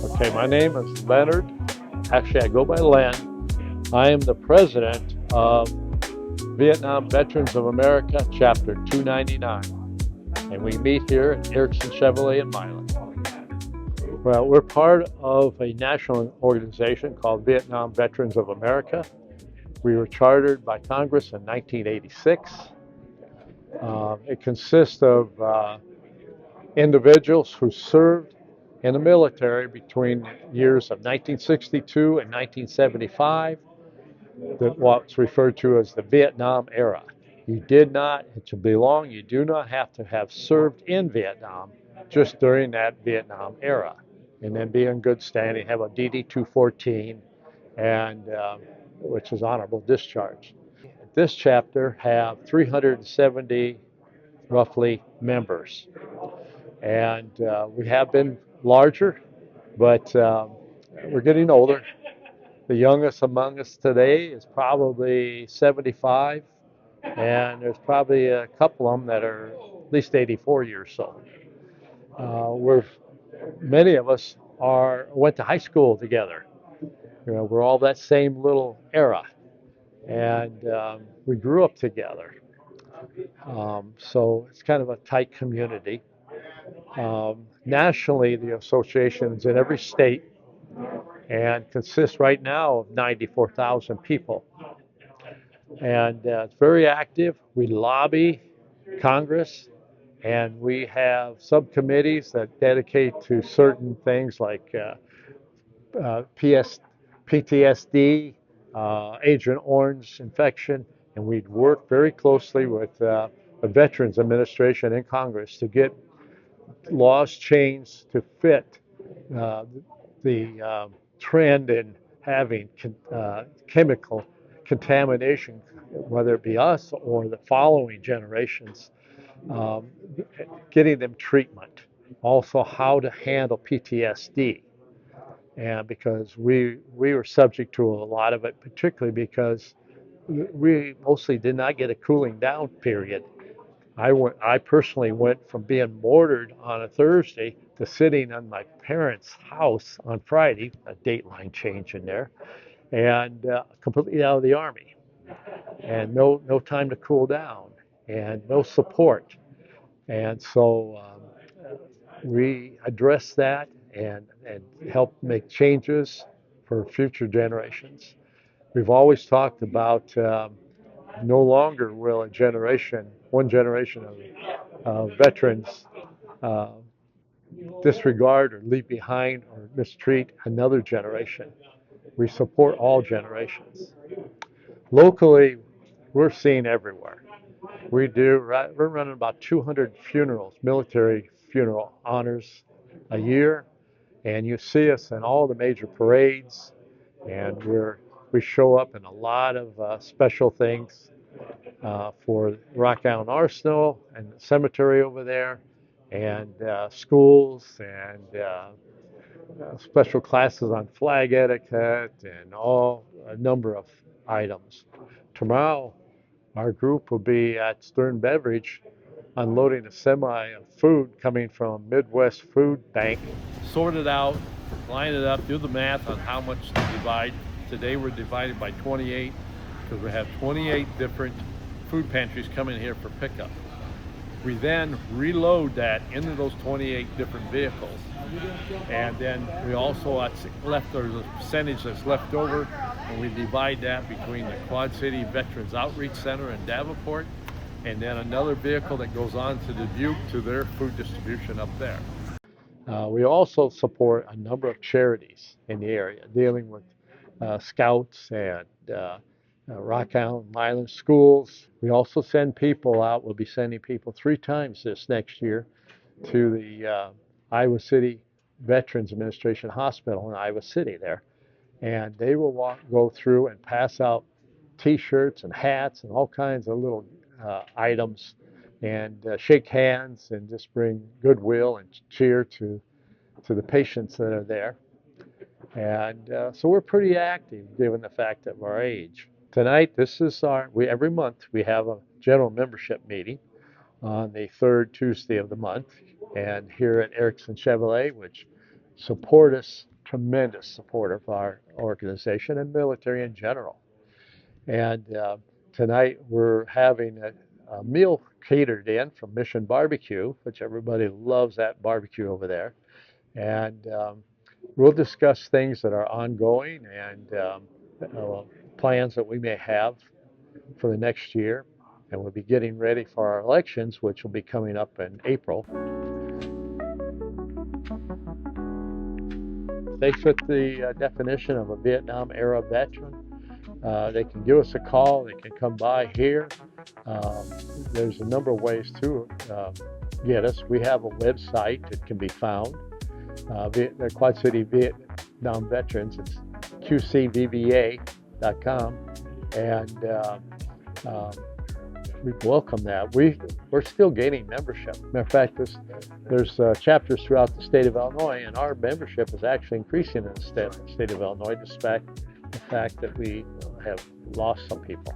Okay, my name is Leonard. Actually, I go by Len. I am the president of Vietnam Veterans of America Chapter 299, and we meet here at Eriksen Chevrolet in Milan. Well, we're part of a national organization called Vietnam Veterans of America. We were chartered by Congress in 1986. It consists of individuals who served in the military between years of 1962 and 1975, what's referred to as the Vietnam era. You did not, to belong, you do not have to have served in Vietnam just during that Vietnam era. And then be in good standing, have a DD-214, and which is honorable discharge. This chapter have 370 roughly members. And we have been larger, but we're getting older. The youngest among us today is probably 75, and there's probably a couple of them that are at least 84 years old. Many of us went to high school together. You know, we're all that same little era, and we grew up together. So it's kind of a tight community. Nationally, the association is in every state and consists right now of 94,000 people. And it's very active. We lobby Congress, and we have subcommittees that dedicate to certain things like PTSD, Agent Orange infection, and we work very closely with the Veterans Administration in Congress to get laws changed to fit the trend in having chemical contamination, whether it be us or the following generations, um, getting them treatment. Also, how to handle PTSD. And because we were subject to a lot of it, particularly because we mostly did not get a cooling down period. I personally went from being mortared on a Thursday to sitting on my parents' house on Friday, a dateline change in there, and completely out of the Army, and no time to cool down, and no support. And so we addressed that and helped make changes for future generations. We've always talked about no longer will one generation of veterans uh, disregard or leave behind or mistreat another generation. We support all generations. Locally, we're seen everywhere. We're running about 200 funerals, military funeral honors a year, and you see us in all the major parades, and we show up in a lot of special things for Rock Island Arsenal and the cemetery over there, and schools and special classes on flag etiquette and a number of items. Tomorrow, our group will be at Stern Beverage unloading a semi of food coming from Midwest Food Bank. Sort it out, line it up, do the math on how much to divide. Today we're divided by 28 because we have 28 different food pantries coming here for pickup. We then reload that into those 28 different vehicles. And then we also there's a percentage that's left over, and we divide that between the Quad City Veterans Outreach Center in Davenport, and then another vehicle that goes on to Dubuque to their food distribution up there. We also support a number of charities in the area dealing with scouts and Rock Island, Milan schools. We also send people out. We'll be sending people 3 times this next year to the Iowa City Veterans Administration Hospital in Iowa City there. And they will go through and pass out T-shirts and hats and all kinds of little items, and shake hands and just bring goodwill and cheer to the patients that are there. And so we're pretty active given the fact of our age. Tonight, every month we have a general membership meeting on the 3rd Tuesday of the month, and here at Eriksen Chevrolet, which support us tremendous supporter of our organization and military in general. And tonight we're having a meal catered in from Mission Barbecue, which everybody loves that barbecue over there. And we'll discuss things that are ongoing and plans that we may have for the next year. And we'll be getting ready for our elections, which will be coming up in April. They fit the definition of a Vietnam era veteran. They can give us a call. They can come by here. There's a number of ways to get us. We have a website that can be found. The Quad City Vietnam Veterans. It's QCVVA.com, and we welcome that. We're still gaining membership. Matter of fact, there's chapters throughout the state of Illinois, and our membership is actually increasing in the state of Illinois, despite the fact that we have lost some people.